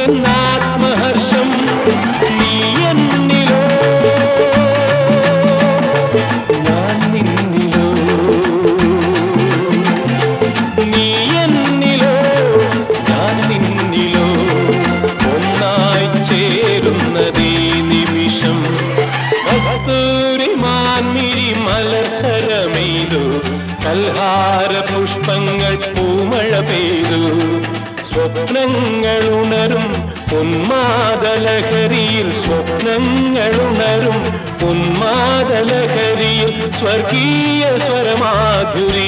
എന്നാത്മഹർഷം നീ എന്നിലോ ഞാൻ നിന്നിലോ നീ എന്നിലോ ഞാൻ നിന്നിലോ ഒന്നായി ചേരുന്നതീ നിമിഷം കസ്തൂരി മാൻമിഴി മലസരമെയ്തു കൽഹാര പുഷ്പങ്ങൾ പൂമഴ പെയ്തു സ്വപ്നങ്ങളുണരും ഉന്മാദലഹരിയിൽ സ്വപ്നങ്ങളുണരും ഉന്മാദലഹരിയിൽ സ്വർഗീയ സ്വരമാധുരി